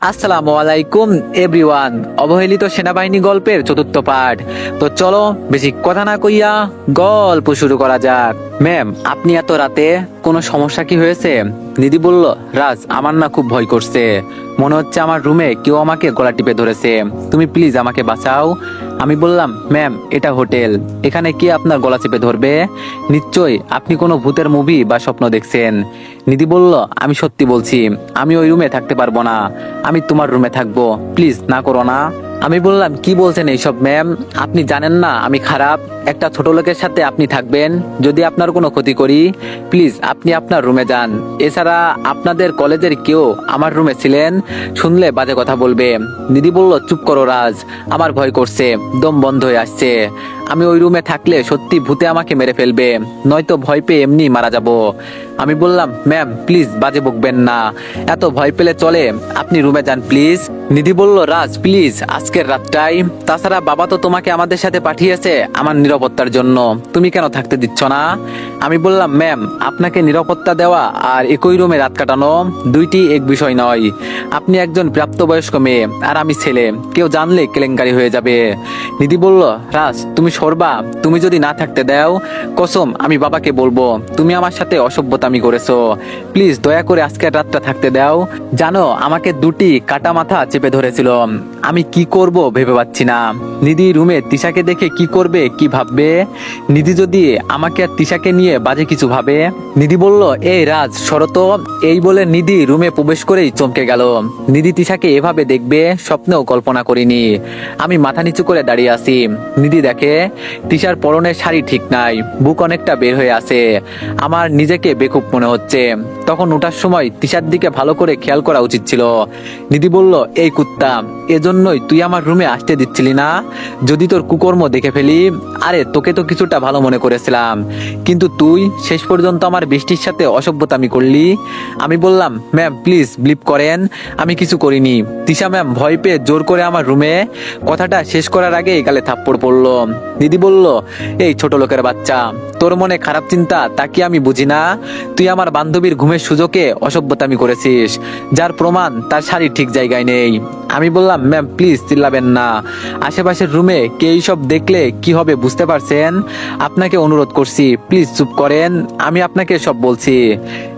আসসালামু আলাইকুম এভরিওয়ান। অবহেলিত সেনাবাহিনী গল্পের চতুর্থ পার্ট। তো চলো বেশি কথা না কইয়া গল্প শুরু করা যাক। ম্যাম, আপনি এত রাতে কোনো সমস্যা কি হয়েছে? দিদি বলল, রাজ, আমার না খুব ভয় করছে। মনে হচ্ছে আমার রুমে কেউ আমাকে গলা টিপে ধরেছে। তুমি প্লিজ আমাকে বাঁচাও। আমি বললাম, ম্যাম, এটা হোটেল, এখানে কে আপনার গলা চেপে ধরবে? নিশ্চয়ই আপনি কোনো ভূতের মুভি বা স্বপ্ন দেখছেন। নিধি বলল, আমি সত্যি বলছি, আমি ওই রুমে থাকতে পারবো না। আমি তোমার রুমে থাকবো, প্লিজ না করো না। আমি বললাম, কি বলছেন এইসব ম্যাম? আপনি জানেন না আমি খারাপ? একটা ছোট লোকের সাথে আপনি থাকবেন? যদি আপনার কোনো ক্ষতি করি, প্লিজ আপনি আপনার রুমে যান। এছাড়া আপনাদের কলেজের কেউ আমার রুমে ছিলেন, শুনলে বাজে কথা বলবে। দিদি বলল, চুপ করো রাজ, আমার ভয় করছে, দম বন্ধ হয়ে আসছে। আমি ওই রুমে থাকলে সত্যি ভূতে আমাকে মেরে ফেলবে, নয়তো ভয় পেয়ে এমনি মারা যাব। আমি বললাম, ম্যাম প্লিজ বাজে বকবেন না, এত ভয় পেলে চলে? আপনি রুমে যান প্লিজ। নিধি বলল, রাজ প্লিজ আজকের রাতটাই, তাছাড়া বাবা তো তোমাকে আমাদের সাথে পাঠিয়েছে আমার নিরাপত্তার জন্য, তুমি কেন থাকতে দিচ্ছ না? আমি বললাম, ম্যাম, আপনাকে নিরাপত্তা দেওয়া আর একই রুমে রাত কাটানো দুইটি এক বিষয় নয়। আপনি একজন প্রাপ্তবয়স্ক মেয়ে আর আমি ছেলে, কেউ জানলে কেলেঙ্কারি হয়ে যাবে। নিধি বলল, রাজ তুমি সরবা? তুমি যদি না থাকতে দাও, কসম আমি বাবাকে বলবো তুমি আমার সাথে অসভ্যতামি করেছো। প্লিজ দয়া করে আজকের রাতটা থাকতে দাও। জানো, আমাকে দুটি কাটা মাথা চেপে ধরেছিল, আমি কি করব ভেবে পাচ্ছি না। নিধি রুমে তিশাকে দেখে কি করবে, কি ভাববে? নিধি যদি আমাকে আর তিশাকে নিয়ে বাজে কিছু ভাবে? নিধি বলল, এই রাজ শরত। এই বলে নিধি রুমে প্রবেশ করেই চমকে গেল। নিধি তিশাকে এভাবে দেখবে স্বপ্নেও কল্পনা করিনি। আমি মাথা নিচু করে দাঁড়িয়ে আছি। নিধি দেখে তিশার পরনের শাড়ি ঠিক নাই, বুক অনেকটা বের হয়ে আছে। আমার নিজেকে বেকুব মনে হচ্ছে। তখন ওঠার সময় তিশার দিকে ভালো করে খেয়াল করা উচিত ছিল। নিধি বলল, এই কুত্তা, এজন্যই তুই আমার রুমে আসতে দিচ্ছিলি না? যদি তোর কুকর্ম দেখে ফেলি। আরে তোকে তো কিছুটা ভালো মনে করেছিলাম, কিন্তু তুই শেষ পর্যন্ত আমার বৃষ্টির সাথে অসভ্যতামি করলি। আমি বললাম, ম্যাম প্লিজ বিলিভ করেন, আমি কিছু করিনি। তিশা ম্যাম ভয় পেয়ে জোর করে আমার রুমে। কথাটা শেষ করার আগে গালে থাপ্পড় পড়লো। দিদি বলল, এই ছোট লোকের বাচ্চা, তোর মনে খারাপ চিন্তা তা কি আমি বুঝি না? তুই আমার বান্ধবীর ঘুমের সুযোগে অসভ্যতামি করেছিস, যার প্রমাণ তার শাড়ি ঠিক জায়গায় নেই। আমি বললাম, ম্যাম প্লিজ চিল্লাবেন না, আশেপাশের রুমে কে সব দেখলে কি হবে বুঝতে পারছেন? আপনাকে অনুরোধ করছি প্লিজ চুপ করেন, আমি আপনাকে সব বলছি।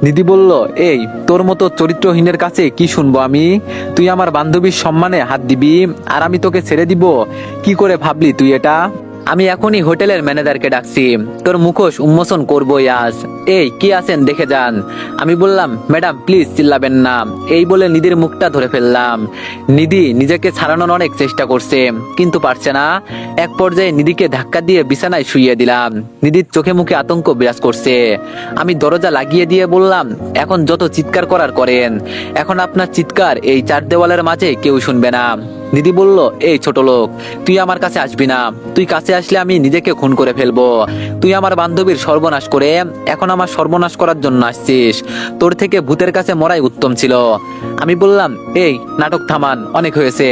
দিদি বলল, এই তোর মতো চরিত্রহীনের কাছে কি শুনবো আমি? তুই আমার বান্ধবীর সম্মানে হাত দিবি আর আমি তোকে ছেড়ে দিব? কি করে ভাবলি তুই এটা? আমি এখনই হোটেলের ম্যানেজারকে ডাকছি, তোর মুখোশ উন্মোচন করবোই আজ। এই কি আছেন দেখে যান। আমি বললাম, ম্যাডাম প্লিজ চিল্লাবেন না। এই বলে নিধির মুখটা ধরে ফেললাম। নিধি নিজেকে ছাড়ানোর অনেক চেষ্টা করছে, কিন্তু পারছে না। এক পর্যায়ে নিধিকে ধাক্কা দিয়ে বিছানায় শুইয়ে দিলাম। নিধির চোখে মুখে আতঙ্ক বিরাজ করছে। আমি দরজা লাগিয়ে দিয়ে বললাম, এখন যত চিৎকার করার করেন, এখন আপনার চিৎকার এই চার দেওয়ালের মাঝে কেউ শুনবে না। দিদি বলল, এই ছোট লোক, তুই আমার কাছে আসবি না। তুই কাছে আসলে আমি নিজেকে খুন করে ফেলবো। তুই আমার বান্ধবীর সর্বনাশ করে এখন আমার সর্বনাশ করার জন্য আসছিস। তোর থেকে ভূতের কাছে মরাই উত্তম ছিল। আমি বললাম, এই নাটক থামান, অনেক হয়েছে,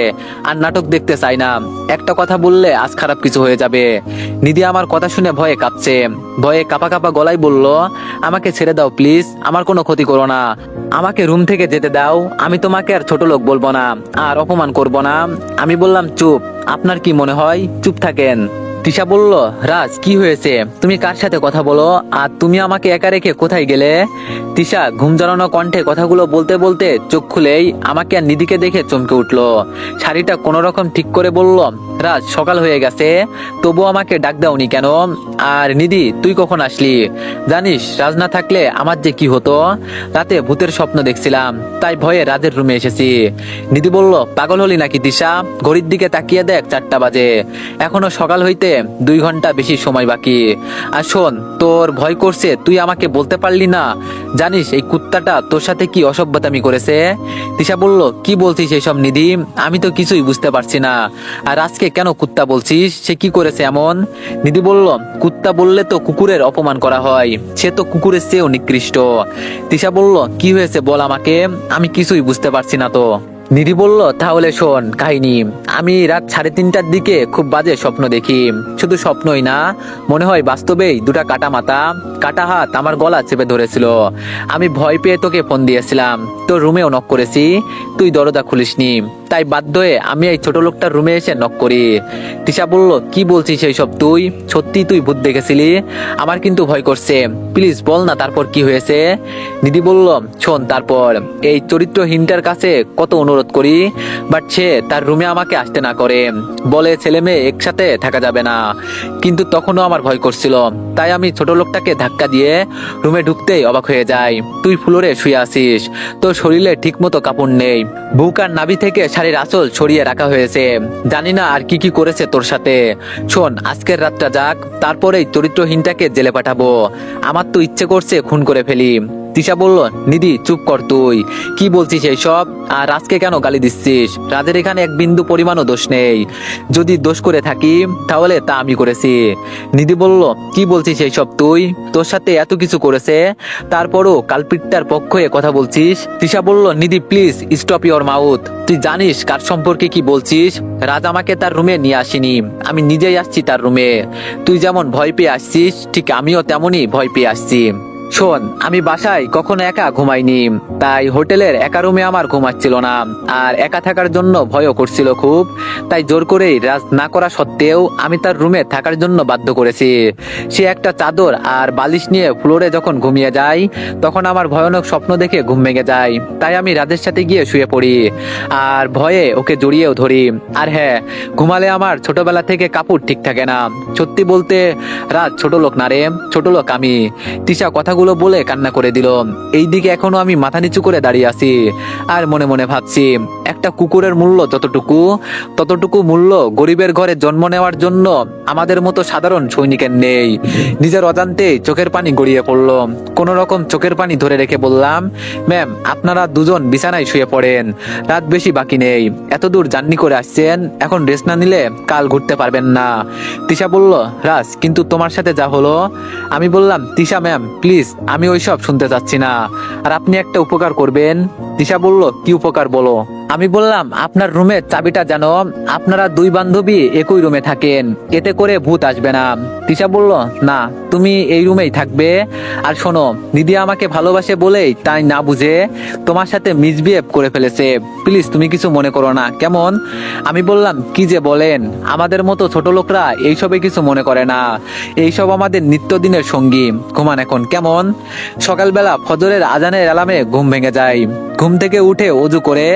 আর নাটক দেখতে চাই না। একটা কথা বললে আজ খারাপ কিছু হয়ে যাবে। নিধি আমার কথা শুনে ভয়ে কাঁপছে, ভয়ে কাঁপা কাঁপা গলায় বলল, আমাকে ছেড়ে দাও প্লিজ, আমার কোনো ক্ষতি করো না, আমাকে রুম থেকে যেতে দাও। আমি তোমাকে আর ছোট লোক বলবো না, আর অপমান করব না। আমি বললাম, চুপ, আপনার কি মনে হয় চুপ থাকেন? তিশা বলল, রাজ কি হয়েছে? তুমি কার সাথে কথা বলো, আর তুমি আমাকে একা রেখে কোথায় গেলে? তিশা ঘুম জড়ানো কণ্ঠে কথাগুলো বলতে বলতে চোখ খুলেই আমাকে আর নিধিকে দেখে চমকে উঠলো। শাড়িটা কোনো রকম ঠিক করে বলল, রাজ সকাল হয়ে গেছে, তবু আমাকে ডাক দাওনি কেন? আর নিধি তুই কখন আসলি? জানিস রাজ না থাকলে আমার যে কি হতো? রাতে ভূতের স্বপ্ন দেখছিলাম, তাই ভয়ে রাজের রুমে এসেছি। নিধি বলল, পাগল হলি নাকি তিশা? ঘড়ির দিকে তাকিয়ে দেখ 4টা বাজে, এখনো সকাল হইতে 2 ঘন্টা বেশি সময় বাকি। আর শোন, তোর ভয় করছে তুই আমাকে বলতে পারলি না? জানিস এই কুত্তাটা তোর সাথে কি অসভ্যতামি করেছে? তিশা বলল, কি বলছিস এসব নিধি? আমি তো কিছুই বুঝতে পারছি না। আর আজকে কেন কুত্তা বলছিস? সে কি করেছে এমন? নিধি বলল, কুত্তা বললে তো কুকুরের অপমান করা হয়, সে তো কুকুরের চেয়েও নিকৃষ্ট। তিশা বলল, কি হয়েছে বল আমাকে, আমি কিছুই বুঝতে পারছি না তো। নিধি বলল, তাহলে শোন কাহিনী। আমি রাত 3:30টার দিকে খুব বাজে স্বপ্ন দেখি। শুধু স্বপ্নই না, মনে হয় বাস্তবেই দুটা কাটা মাথা কাটা হাত আমার গলা চেপে ধরেছিল। আমি ভয় পেয়ে তোকে ফোন দিয়েছিলাম, তোর রুমেও নক করেছি, তুই দরজা খুলিসনি। তাই বাধ্য হয়ে আমি এই ছোট লোকটার রুমে এসে নক করি। তিশা বলল, কি বলছিস এইসব? তুই সত্যি তুই ভূত দেখেছিলি? আমার কিন্তু ভয় করছে, প্লিজ বল না তারপর কি হয়েছে। নিধি বলল, শোন, তারপর এই চরিত্রহীনটার কাছে কত অনুরোধ করি, বাট সে তার রুমে আমাকে আসতে না করে, বলে ছেলে মেয়ে একসাথে থাকা যাবে না। কিন্তু তখনও আমার ভয় করছিল, তাই আমি ছোট লোকটাকে ধাক্কা দিয়ে রুমে ঢুকতেই অবাক হয়ে যাই। তুই ফ্লোরে শুয়ে আছিস, তোর শরীরে ঠিক মতো কাপড় নেই, বুক আর নাভি থেকে শাড়ির আঁচল ছড়িয়ে রাখা হয়েছে। জানি না আর কি কি করেছে তোর সাথে। শোন, আজকের রাতটা যাক, তারপরেই চরিত্রহীনটাকে জেলে পাঠাবো। আমার তো ইচ্ছে করছে খুন করে ফেলি। তিশা বলল, নিধি চুপ কর, তুই কি বলছিস এইসব? আর রাজকে কেন গালি দিচ্ছিস? রাজের এখানে এক বিন্দু পরিমাণও দোষ নেই। যদি দোষ করে থাকি তাহলে তা আমি করেছি। নিধি বলল, কি বলছিস এইসব? তুই, তোর সাথে এত কিছু করেছে, তারপরও কালপিটটার পক্ষ হয়ে কথা বলছিস? তিশা বলল, নিধি প্লিজ স্টপ ইওর মাউথ। তুই জানিস কার সম্পর্কে কি বলছিস? রাজ আমাকে তার রুমে নিয়ে আসিনি, আমি নিজেই আসছি তার রুমে। তুই যেমন ভয় পেয়ে আসছিস, ঠিক আমিও তেমনই ভয় পেয়ে আসছি। শোন, আমি বাসায় কখনো একা ঘুমাইনি, তাই হোটেলের একা রুমে আমার ঘুমাচ্ছিল না, আর একা থাকার জন্য ভয়ও করছিল খুব। তাই জোর করেই রাজ না করা সত্ত্বেও আমি তার রুমে থাকার জন্য বাধ্য করেছি। সে একটা চাদর আর বালিশ নিয়ে ফ্লোরে যখন ঘুমিয়ে যায়, তখন আমার ভয়ানক স্বপ্ন দেখে ঘুম ভেঙে যায়। তাই আমি রাজের সাথে গিয়ে শুয়ে পড়ি, আর ভয়ে ওকে জড়িয়েও ধরি। আর হ্যাঁ, ঘুমালে আমার ছোটবেলা থেকে কাপড় ঠিক থাকে না। সত্যি বলতে রাজ ছোট লোক না রে, ছোট লোক আমি। তিশা কথাগুলো বলে কান্না করে দিল। এইদিকে এখনো আমি মাথা নিচু করে দাঁড়িয়ে আছি, আর মনে মনে ভাবছি, একটা কুকুরের মূল্য যতটুকু, ততটুকু মূল্য গরিবের ঘরে জন্ম নেওয়ার জন্য আমাদের মতো সাধারণ সৈনিকের নেই। নিজের অজান্তেই চোখের পানি গড়িয়ে পড়লো। কোন রকম চোখের পানি ধরে রেখে বললাম, ম্যাম আপনারা দুজন বিছানায় শুয়ে পড়েন, রাত বেশি বাকি নেই, এত দূর জার্নি করে আসছেন, এখন রেস্ট না নিলে কাল ঘুরতে পারবেন না। তিশা বলল, রাজ কিন্তু তোমার সাথে যা হলো। আমি বললাম, তিশা ম্যাম প্লিজ, আমি ওইসব শুনতে চাচ্ছি না, আর আপনি একটা উপকার করবেন। তিশা বলল, কি উপকার বলো। আমি বললাম, আপনার রুমের চাবিটা জানো, আপনারা দুই বান্ধবী একই রুমে থাকেন, এতে করে ভূত আসবে না। তিশা বলল, না তুমি এই রুমেই থাকবে। আর শোনো, নিধি আমাকে ভালোবাসে বলেই তাই না বুঝে তোমার সাথে মিসবিহেভ করে ফেলেছে, প্লিজ তুমি কিছু মনে করো না, কেমন? আমি বললাম, কি যে বলেন, আমাদের মতো ছোট লোকরা এইসবে কিছু মনে করে না, এইসব আমাদের নিত্যদিনের সঙ্গী। ঘুমান এখন, কেমন? সকালবেলা ফজরের আজানের অ্যালার্মে ঘুম ভেঙে যায়। ঘুম থেকে উঠে অজু করে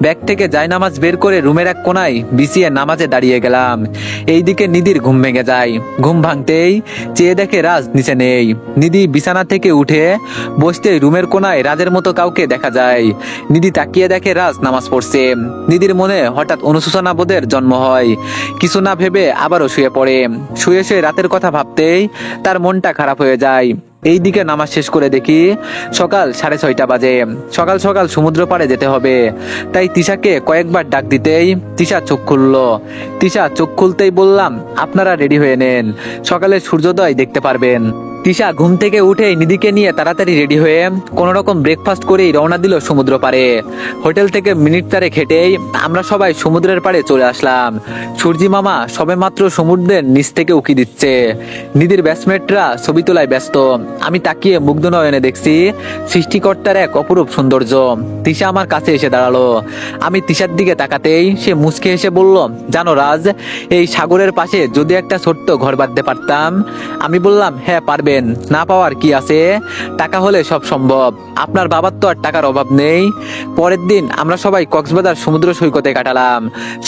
ব্যাগ থেকে জায়নামাজ বের করে রুমের এক কোনায় বিছিয়ে নামাজে দাঁড়িয়ে গেলাম। এইদিকে নিধির ঘুম ভেঙে যায়। ঘুম ভাঙতেই চেয়ে দেখে রাজ নিচে নেই। নিধি বিছানা থেকে উঠে বসতে রুমের কোনায় রাজের মতো কাউকে দেখা যায়। নিধি তাকিয়ে দেখে রাজ নামাজ পড়ছে। নিধির মনে হঠাৎ অনুশোচনা বোধের জন্ম হয়। কিছু না ভেবে আবারও শুয়ে পড়ে। শুয়ে শুয়ে রাতের কথা ভাবতেই তার মনটা খারাপ হয়ে যায়। এইদিকে নামাজ শেষ করে দেখি সকাল 6:30 বাজে। সকাল সকাল সমুদ্র পাড়ে যেতে হবে, তাই তিশাকে কয়েকবার ডাক দিতেই তিশা চোখ খুললো। তিশা চোখ খুলতেই বললাম, আপনারা রেডি হয়ে নেন, সকালে সূর্যোদয় দেখতে পারবেন। তিশা ঘুম থেকে উঠেই নিধিকে নিয়ে তাড়াতাড়ি রেডি হয়ে কোন রকম ব্রেকফাস্ট করেই রওনা দিল সমুদ্র পাড়ে। হোটেল থেকে মিনিট 4 হেঁটেই আমরা সবাই সমুদ্রের পাড়ে চলে আসলাম। সূর্যি মামা সবে মাত্র সমুদ্রের নিচ থেকে উকি দিচ্ছে। নিধির ব্যাচমেটরা ছবি তোলায় ব্যস্ত। আমি তাকিয়ে মুগ্ধ নয়নে দেখছি সৃষ্টিকর্তার এক অপরূপ সৌন্দর্য। তিশা আমার কাছে এসে দাঁড়ালো। আমি তিশার দিকে তাকাতেই সে মুচকে এসে বলল, জানো রাজ, এই সাগরের পাশে যদি একটা ছোট্ট ঘর বাঁধতে পারতাম। আমি বললাম, হ্যাঁ পারবেন, না পাওয়ার কি আছে, টাকা হলে সব সম্ভব। আপনার বাবার তো আর টাকার অভাব নেই। পরের দিন আমরা সবাই কক্সবাজার সমুদ্র সৈকতে কাটালাম।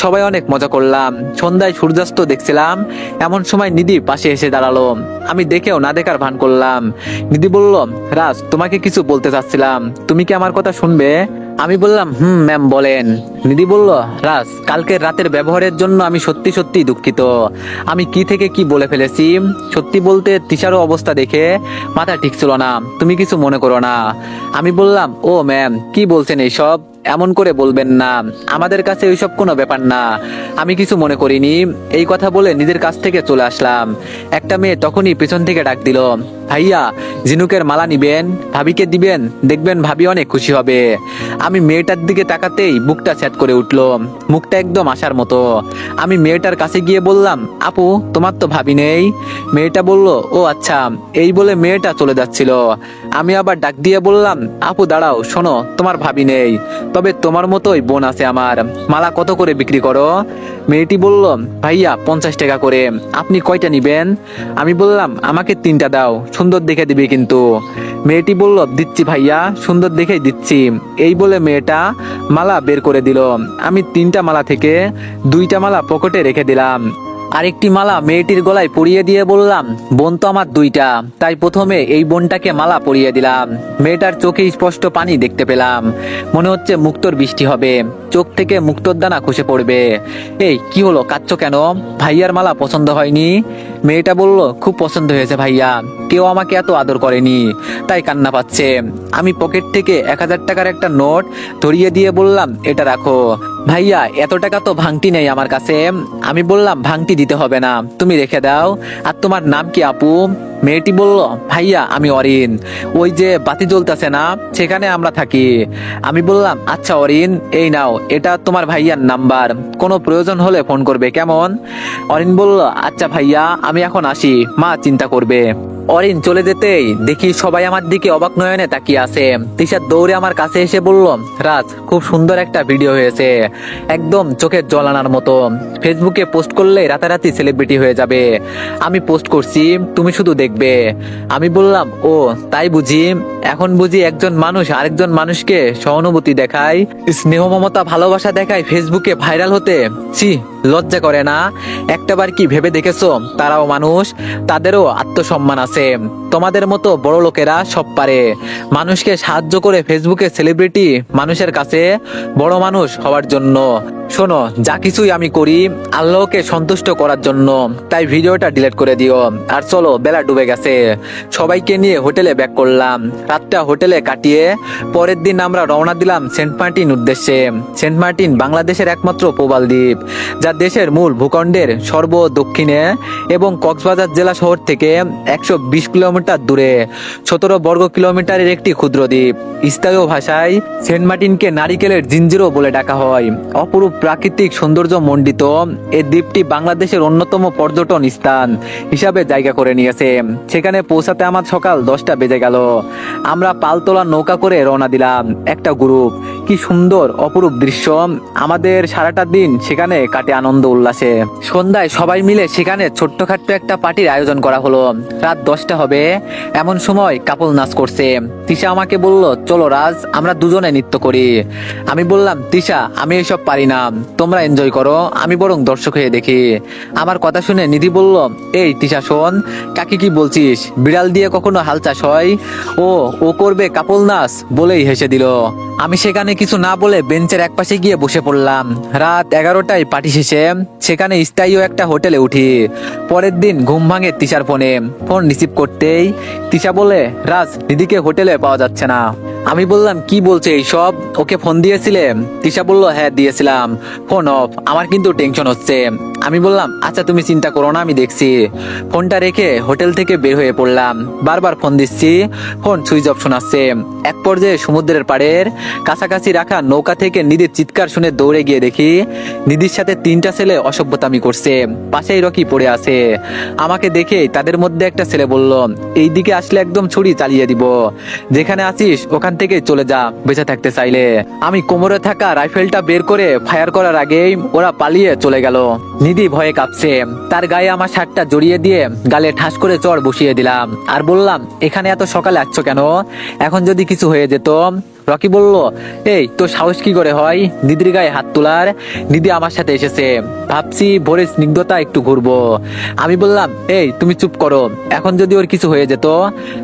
সবাই অনেক মজা করলাম। সন্ধ্যায় সূর্যাস্ত দেখছিলাম। এমন সময় নিধি পাশে এসে দাঁড়ালো। আমি দেখেও না দেখার ভান করলাম। নিধি বলল, রাজ তোমাকে কিছু বলতে চাচ্ছিলাম, তুমি কি আমার কথা শুনবে? আমি বললাম, ম্যাম বলেন। নিধি বলল, রাজ কালকের রাতের ব্যবহারের জন্য আমি সত্যি সত্যি দুঃখিত। আমি কি থেকে কি বলে ফেলেছি। সত্যি বলতে তিশারও অবস্থা দেখে মাথা ঠিক ছিল না, তুমি কিছু মনে করো না। আমি বললাম, ও ম্যাম কি বলছেন এইসব, এমন করে বলবেন না, আমাদের কাছে ওইসব কোনো ব্যাপার না, আমি কিছু মনে করিনি। এই কথা বলে নিজের কাছ থেকে চলে আসলাম। একটা মেয়ে তখনই পেছন থেকে ডাক দিল, ভাইয়া ঝিনুকের মালা নিবেন, ভাবিকে দিবেন, দেখবেন ভাবি অনেক খুশি হবে। আমি মেয়েটার দিকে তাকাতেই বুকটা স্যাট করে উঠলো, মুখটা একদম আসার মতো। আমি মেয়েটার কাছে গিয়ে বললাম, আপু তোমার তো ভাবি নেই। মেয়েটা বলল, ও আচ্ছা। এই বলে মেয়েটা চলে যাচ্ছিল। আমি আবার ডাক দিয়ে বললাম, আপু দাঁড়াও, শোনো, তোমার ভাবি নেই, তবে তোমার মতোই বোন আছে আমার। মালা কত করে বিক্রি করো? মেয়েটি বলল, ভাইয়া 50 টাকা করে। আপনি কয়টা নিবেন? আমি বললাম, আমাকে 3টা দাও, সুন্দর দেখে দিবি কিন্তু। মেয়েটি বলল, দিচ্ছি ভাইয়া, সুন্দর দেখেই দিচ্ছি। এই বলে মেয়েটা মালা বের করে দিল। আমি 3টা মালা থেকে 2টা মালা পকেটে রেখে দিলাম। আরেকটি মালা মেয়েটির গলায় পরিয়ে দিয়ে বললাম, বোন তো আমার 2টা, তাই প্রথমে এই বোনটাকে মালা পরিয়ে দিলাম। মেয়েটার চোখে স্পষ্ট পানি দেখতে পেলাম, মনে হচ্ছে মুক্তোর বৃষ্টি হবে, চোখ থেকে মুক্তোর দানা খসে পড়বে। এই কি হলো, কাঁদছো কেন? ভাইয়ার মালা পছন্দ হয়নি? মেয়েটা বলল, খুব পছন্দ হয়েছে ভাইয়া, কেউ আমাকে এত আদর করেনি, তাই কান্না পাচ্ছে। আমি পকেট থেকে 1000 টাকার একটা নোট ধরিয়ে দিয়ে বললাম, এটা রাখো। ভাইয়া এত টাকা তো ভাঙটি নেই আমার কাছে। আমি বললাম, ভাঙটি দিতে হবে না, তুমি রেখে দাও। আর তোমার নাম কি আপু? মেয়েটি বলল, ভাইয়া আমি অরিন, ওই যে বাতি জ্বলতেছে না, সেখানে আমরা থাকি। আমি বললাম, আচ্ছা অরিন, এই নাও, এটা তোমার ভাইয়ার নাম্বার, কোনো প্রয়োজন হলে ফোন করবে, কেমন? অরিন বলল, আচ্ছা ভাইয়া, আমি এখন আসি, মা চিন্তা করবে। অরিন চলে যেতেই দেখি সবাই আমার দিকে অবাক নয়নে তাকিয়ে আছে। তিশা দৌড়ে আমার কাছে এসে বলল, রাজ খুব সুন্দর একটা ভিডিও হয়েছে, একদম চোখের জল আনার মতো, ফেসবুকে পোস্ট করলে রাতারাতি সেলিব্রিটি হয়ে যাবে। আমি পোস্ট করছি, তুমি শুধু দেখবে। আমি বললাম, ও তাই বুঝি? এখন বুঝি একজন মানুষ আরেকজন মানুষকে সহানুভূতি দেখায়, স্নেহ মমতা ভালোবাসা দেখায় ফেসবুকে ভাইরাল হতে? ছি, লজ্জা করে না? একটাবার কি ভেবে দেখেছো, তারাও মানুষ, তাদেরও আত্মসম্মান আছে। তোমাদের মতো বড় লোকেরা সব পারে, মানুষকে সাহায্য করে ফেসবুকে সেলিব্রিটি মানুষের কাছে বড় মানুষ হওয়ার জন্য। শোনো, যা কিছুই আমি করি আল্লাহকে সন্তুষ্ট করার জন্য, তাই ভিডিওটা ডিলিট করে দিও। আর চলো, বেলা ডুবে গেছে। সবাইকে নিয়ে হোটেলে ব্যাক করলাম। রাতটা হোটেলে কাটিয়ে পরের দিন আমরা রওনা দিলাম সেন্ট মার্টিন উদ্দেশ্যে। সেন্ট মার্টিন বাংলাদেশের একমাত্র প্রবাল দ্বীপ, যা দেশের মূল ভূখণ্ডের সর্ব দক্ষিণে এবং কক্সবাজার জেলা শহর থেকে 120 কিলোমিটার দূরে 17 বর্গ কিলোমিটারের একটি ক্ষুদ্র দ্বীপ। স্থানীয় ভাষায় সেন্ট মার্টিনকে নারিকেলের জিঞ্জিরও বলে ডাকা হয়। অপরূপ প্রাকৃতিক সৌন্দর্য মণ্ডিত এই দ্বীপটি বাংলাদেশের অন্যতম পর্যটন স্থান হিসাবে জায়গা করে নিয়েছে। সেখানে পৌঁছাতে আমার সকাল 10টা বেজে গেল। আমরা পালতোলা নৌকা করে রওনা দিলাম, একটা গ্রুপ। কি সুন্দর অপরূপ দৃশ্য। আমাদের সারাটা দিন সেখানে কাটে আনন্দ উল্লাসে। সন্ধ্যায় সবাই মিলে সেখানে ছোট্টখাট্ট একটা পার্টির আয়োজন করা হলো। রাত 10টা হবে, এমন সময় কাপল নাচ করছে। তিশা আমাকে বলল, চলো রাজ, আমরা দুজনে নৃত্য করি। আমি বললাম, তিশা আমি এসব পারি না, তোমরা এনজয় করো, আমি বরং দর্শক হয়ে দেখি। আমার কথা শুনে নিধি বলল, এই তিশা শোন, কাকি কি বলছিস? বিড়াল দিয়ে কখনো হাল চাষ হয়? ও করবে কাপল নাচ, বলেই হেসে দিল। আমি সেখানে কিছু না বলে বেঞ্চের একপাশে গিয়ে বসে পড়লাম। রাত 11টায় পার্টি শেষে সেখানে স্থায়ী একটা হোটেলে উঠি। পরের দিন ঘুম ভাঙে তিশার ফোনে। ফোন রিসিভ করতেই তিশা বলে, রাজ নিধিকে হোটেলে পাওয়া যাচ্ছে না। আমি বললাম, কি বলছে এইসব, ওকে ফোন দিয়েছিলে? তিশা বলল, হ্যাঁ দিয়েছিলাম, ফোন অফ, আমার কিন্তু টেনশন হচ্ছে। আমি বললাম, আচ্ছা তুমি চিন্তা করো না, আমি দেখছি। ফোনটা রেখে হোটেল থেকে বের হয়ে পড়লাম। বারবার ফোন দিচ্ছি, ফোন সুইচ অফ শোনাচ্ছে। এক পর্যায়ে সমুদ্রের পাড়ের কাছাকাছি রাখা নৌকা থেকে নিধির চিৎকার শুনে দৌড়ে গিয়ে দেখি নিধির সাথে 3টা ছেলে অসভ্যতামি করছে। পাশেই রকি পড়ে আছে। আমাকে দেখে তাদের মধ্যে একটা ছেলে বলল, এই দিকে আসলে একদম ছুরি চালিয়ে দিব, যেখানে আছিস ওখান থেকে চলে যা বেঁচে থাকতে চাইলে। আমি কোমরে থাকা রাইফেলটা বের করে ফায়ার করার আগেই ওরা পালিয়ে চলে গেল। নিধি ভয়ে কাঁপছে। তার গায়ে আমার শার্টটা জড়িয়ে দিয়ে গালে ঠাস করে চড় বসিয়ে দিলাম আর বললাম, এখানে এত সকালে আসছো কেন? এখন যদি কিছু হয়ে যেত? রকি বলল, এই তোর সাহস কি করে হয় দিদির গায়ে হাত তোলার? দিদি আমার সাথে এসেছে, ভাবছি ভোরের স্নিগ্ধতা একটু ঘুরবো। আমি বললাম, এই তুমি চুপ করো, এখন যদি ওর কিছু হয়ে যেত?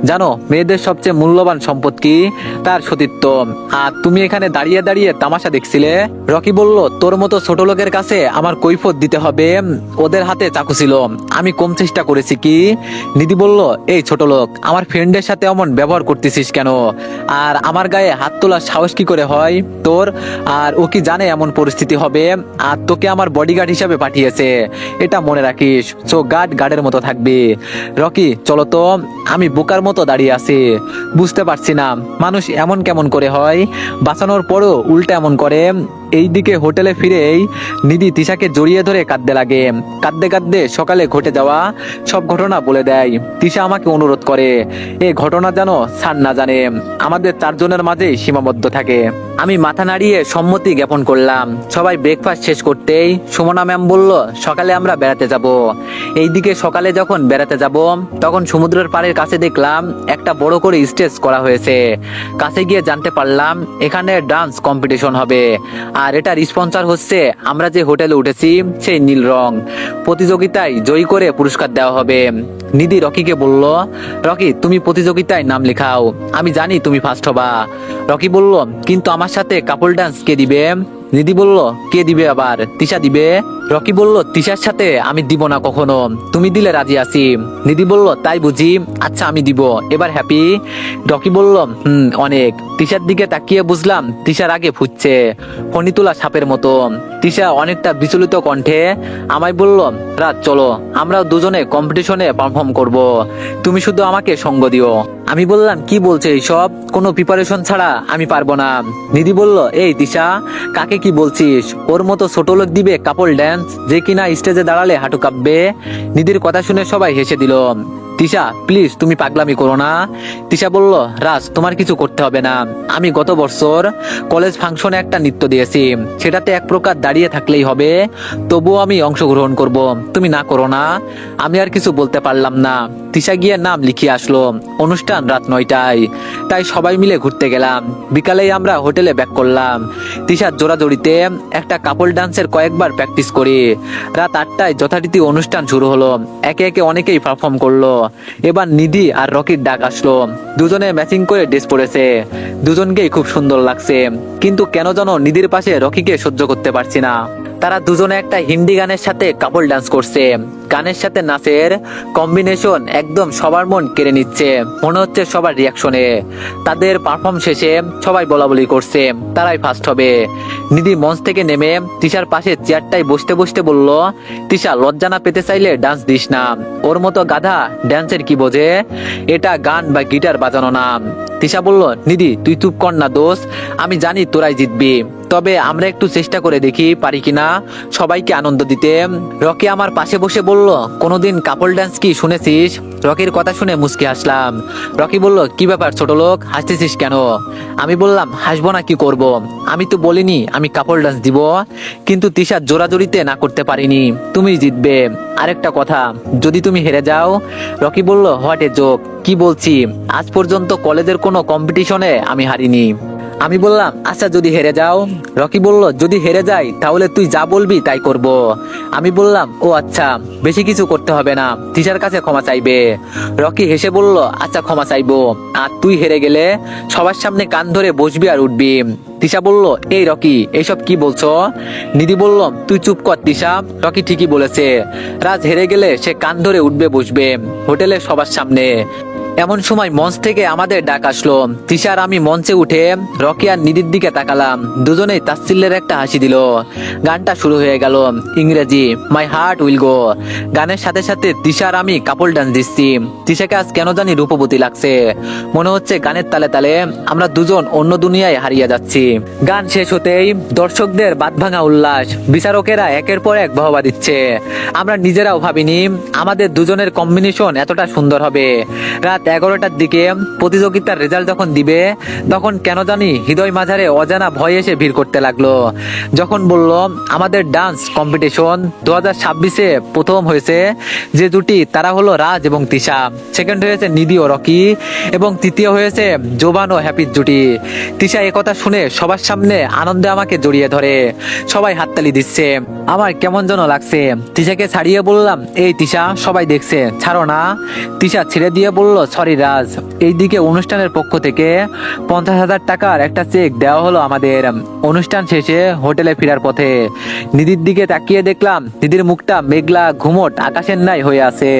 জানো মেয়েদের সবচেয়ে মূল্যবান সম্পদ কি? তার সতীত্ব। আর তুমি এখানে দাঁড়িয়ে দাঁড়িয়ে তামাশা দেখছিলে। রকি বলল, তোর মতো ছোট লোকের কাছে আমার কৈফিয়ত দিতে হবে? ওদের হাতে চাকু ছিল, আমি কম চেষ্টা করেছি কি? নিধি বলল, এই ছোট লোক, আমার ফ্রেন্ডের সাথে এমন ব্যবহার করতেছিস কেন? আর আমার গায়ে হাত হাত তোলার সাহস কি করে হয় তোর? আর ও কি জানে এমন পরিস্থিতি হবে? আর তোকে আমার বডিগার্ড হিসাবে পাঠিয়েছে, এটা মনে রাখিস। সো গার্ডের মতো থাকবি। রকি চলো তো, আমি বোকার মতো দাঁড়িয়ে আছি, বুঝতে পারছি না মানুষ এমন কেমন করে হয়, বাঁচানোর পরও উল্টা এমন করে। এইদিকে হোটেলে ফিরেই নিধি তিশাকে জড়িয়ে ধরে কাঁদতে লাগে। কাঁদতে কাঁদতে সকালে ঘটে যাওয়া সব ঘটনা বলে দেয়। তিশা আমাকে অনুরোধ করে এই ঘটনা যেন স্যার না জানে, আমাদের চারজনের মাঝেই সীমাবদ্ধ থাকে। আমি মাথা নাড়িয়ে সম্মতি জ্ঞাপন করলাম। সবাই ব্রেকফাস্ট শেষ করতেই সুমনা ম্যাম বলল সকালে আমরা বেড়াতে যাব। এইদিকে সকালে যখন বেড়াতে যাব তখন সমুদ্রের পাড়ের কাছে দেখলাম একটা বড় করে স্টেজ করা হয়েছে। কাছে গিয়ে জানতে পারলাম এখানে ডান্স কম্পিটিশন হবে। আর এটার স্পন্সর হচ্ছে আমরা যে হোটেলে উঠেছি সেই নীল রং। প্রতিযোগিতায় জয়ী করে পুরস্কার দেওয়া হবে। নিধি রকিকে বলল, রকি তুমি প্রতিযোগিতায় নাম লেখাও, আমি জানি তুমি ফার্স্ট হবা। রকি বলল, কিন্তু আমার সাথে কাপল ডান্স কে দিবে? নিধি বলল, কে দিবে আবার? তিশা দিবে। রকি বলল, তিশার সাথে আমি দিব না কখনো, তুমি দিলে রাজি আছি। নিধি বলল, তাই বুঝি, আচ্ছা আমি দিব, এবার হ্যাপি? রকি বলল, অনেক। তিশার দিকে তাকিয়ে বুঝলাম তিশার আগে ফুটছে ফণি তোলা সাপের মতো। তিশা অনেকটা বিচলিত কণ্ঠে আমায় বলল, রাত চলো, আমরা দুজনে কম্পিটিশনে পারফর্ম করব, তুমি শুধু আমাকে সঙ্গ দিও। আমি বললাম, কি বলছে এইসব, কোনো প্রিপারেশন ছাড়া আমি পারবো না। নিধি বলল, এই তিশা কাকে কি বলছিস? ওর মতো ছোট লোক দিবে কাপল ড্যান্স, যে কিনা স্টেজে দাঁড়ালে হাঁটু কাঁপবে? নিধির কথা শুনে সবাই হেসে দিল। তিশা প্লিজ তুমি পাগলামি করো না। তিশা বলল, রাজ তোমার কিছু করতে হবে না, আমি গত বছর কলেজ ফাংশনে একটা নৃত্য দিয়েছি, সেটাতে এক প্রকার দাঁড়িয়ে থাকলেই হবে, তবুও আমি অংশগ্রহণ করব, তুমি না করো না। আমি আর কিছু বলতে পারলাম না। তিশা গিয়ে নাম লিখিয়ে আসলো। অনুষ্ঠান রাত 9টায়, তাই সবাই মিলে ঘুরতে গেলাম। বিকালেই আমরা হোটেলে ব্যাক করলাম। তিশার জোড়াজড়িতে একটা কাপল ডান্সের কয়েকবার প্র্যাকটিস করি। রাত 8টায় যথারীতি অনুষ্ঠান শুরু হলো। একে একে অনেকেই পারফর্ম করলো। এবার নিধি আর রকির ডাক আসলো। দুজনে ম্যাচিং করে ড্রেস পরেছে, দুজনকেই খুব সুন্দর লাগছে, কিন্তু কেন যেন নিধির পাশে রকিকে সহ্য করতে পারছি না। তারা দুজনে একটা হিন্দি গানের সাথে কাপল ডান্স করছে। গানের সাথে নাচের কম্বিনেশন একদম সবার মন কেড়ে নিচ্ছে, মনে হচ্ছে সবার রিয়াকশনে। তাদের পারফর্ম শেষে সবাই বলাবলি করছে তারাই ফার্স্ট হবে। নিধি মঞ্চ থেকে নেমে তিশার পাশে চেয়ারটায় বসতে বসতে বলল, তিশা লজ্জা না পেতে চাইলে ডান্স দিস না, ওর মতো গাধা ড্যান্সের কি বোঝে, এটা গান বা গিটার বাজানো না। তিশা বলল, নিধি তুই চুপ কর না দোষ, আমি জানি তোরাই জিতবি, তবে আমরা একটু চেষ্টা করে দেখি পারি কিনা সবাইকে আনন্দ দিতে। রকি আমার পাশে বসে বলল, কোনোদিন কাপল ডান্স কি শুনেছিস? রকির কথা শুনে মুচকি হাসলাম। রকি বলল, কি ব্যাপার ছোট লোক, হাসতেছিস কেন? আমি বললাম, হাসবো না কি করব, আমি তো বলিনি আমি কাপল ডান্স দিব, কিন্তু তিশা জোরাজোরিতে না করতে পারিনি, তুমি জিতবে। আরেকটা কথা, যদি তুমি হেরে যাও। রকি বলল, হোয়াট এ জোক, কি বলছি, আজ পর্যন্ত কলেজের কোনো কম্পিটিশনে আমি হারিনি। আমি বললাম, আচ্ছা যদি হেরে যাও? রকি বলল, যদি হেরে যাই তাহলে তুই যা বলবি তাই করব। আমি বললাম, ও আচ্ছা, বেশি কিছু করতে হবে না, তিশার কাছে ক্ষমা চাইবে। রকি হেসে বলল, আচ্ছা ক্ষমা চাইবো, আর তুই হেরে গেলে সবার সামনে কান ধরে বসবি আর উঠবি। তিশা বলল, এই রকি এইসব কি বলছো? নিধি বলল, তুই চুপ কর তিশা, রকি ঠিকই বলেছে, রাজ হেরে গেলে সে কান ধরে উঠবে বসবে হোটেলে সবার সামনে। এমন সময় মঞ্চ থেকে আমাদের ডাক আসলো। তিশা আর আমি মঞ্চে উঠে রকি আর নিধির দিকে তাকালাম। দুজনেই তাচ্ছিল্যের একটা হাসি দিল। গানটা শুরু হয়ে গেল, ইংরেজি মাই হার্ট উইল গো। গানের সাথে সাথে তিশা আর আমি কাপল ডান্স দিচ্ছি। তিশাকে আজ কেন জানি রূপবতী লাগছে, মনে হচ্ছে গানের তালে তালে আমরা দুজন অন্য দুনিয়ায় হারিয়ে যাচ্ছি। গান শেষ হতেই দর্শকদের বাঁধভাঙা উল্লাস, বিচারকেরা একের পর এক বাহবা দিচ্ছে। আমরা নিজেরাও ভাবিনি আমাদের দুজনের কম্বিনেশন এতটা সুন্দর হবে। রাত 11টার দিকে প্রতিযোগিতার রেজাল্ট যখন দিবে তখন কেন জানি হৃদয় মাঝারে অজানা ভয় এসে ভিড় করতে লাগলো। যখন বলল আমাদের ডান্স কম্পিটিশন 2026-এ প্রথম হয়েছে যে জুটি, তারা হলো রাজ এবং তিশা, সেকেন্ড হয়েছে নিধি ও রকি, এবং তৃতীয় হয়েছে জোবান ও হ্যাপির জুটি। তিশা একথা শুনে সবার সামনে আনন্দে আমাকে জড়িয়ে ধরে, সবাই হাততালি দিচ্ছে। আমার কেমন যেন লাগছে। তিশাকে ছাড়িয়ে বললাম, এই তিশা সবাই দেখছে, ছাড়ো না। তিশা ছেড়ে দিয়ে বলল, সরি রাজ, এইদিকে অনুষ্ঠানের পক্ষ থেকে 50,000 টাকার একটা চেক দেওয়া হলো আমাদের। অনুষ্ঠান শেষে হোটেলে ফেরার পথে নিধির দিকে তাকিয়ে দেখলাম নিধির মুখটা মেঘলা ঘুমট আকাশের ন্যায় হয়ে আছে।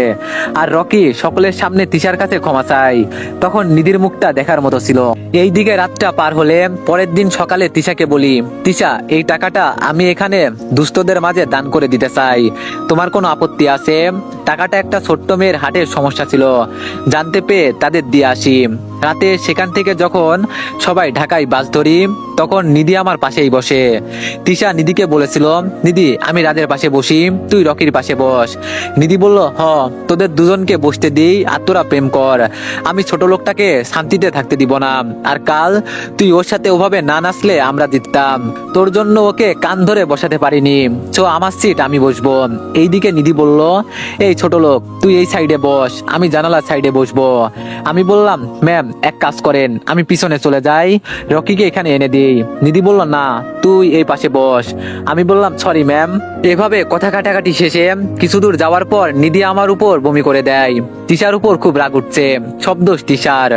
আর রকি সকলের সামনে তিশার কাছে ক্ষমা চাই। তখন নিধির মুখটা দেখার মতো ছিল। এইদিকে রাতটা পার হলে পরের দিন সকালে তিশাকে বলি, তিশা এই টাকাটা আমি এখানে দুস্থদের মাঝে দান করে দিতে চাই, তোমার কোনো আপত্তি আছে? টাকাটা একটা ছোট্ট মেয়ের হার্টের সমস্যা ছিল, জানতে পেয়ে তাদের দিয়ে আসি। রাতে সেখান থেকে যখন সবাই ঢাকায় বাস ধরি তখন নিধি আমার পাশেই বসে। তিশা নিধিকে বলেছিল, নিধি আমি রাজের পাশে বসি, তুই রকির পাশে বস। নিধি বলল, হ তোদের দুজনকে বসতে দিই আর তোরা প্রেম কর, আমি ছোট লোকটাকে শান্তিতে থাকতে দিব না। আর কাল তুই ওর সাথে ওভাবে না নাচলে আমরা জিততাম, তোর জন্য ওকে কান ধরে বসাতে পারিনি, চো আমার সিট আমি বসবো। এইদিকে নিধি বলল, এই ছোট লোক তুই এই সাইডে বস, আমি জানালার সাইডে বসবো। আমি বললাম, ম্যাম এক কাজ করেন আমি পিছনে চলে যাই, রকিকে এখানে এনে দিই। নিধি বলল, না তুই এই পাশে বস। আমি বললাম, সরি ম্যাম। এভাবে কথা কাটাকাটি শেষে কিছু দূর যাওয়ার পর নিধি আমার উপর বমি করে দেয়। তিশার উপর খুব রাগ উঠছে, সব দোষ তিশার।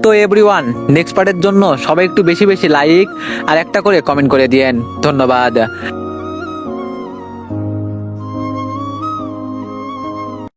তো এভরিওয়ান, নেক্সট পার্টের জন্য সবাই একটু বেশি বেশি লাইক আর একটা করে কমেন্ট করে দিয়েন। ধন্যবাদ।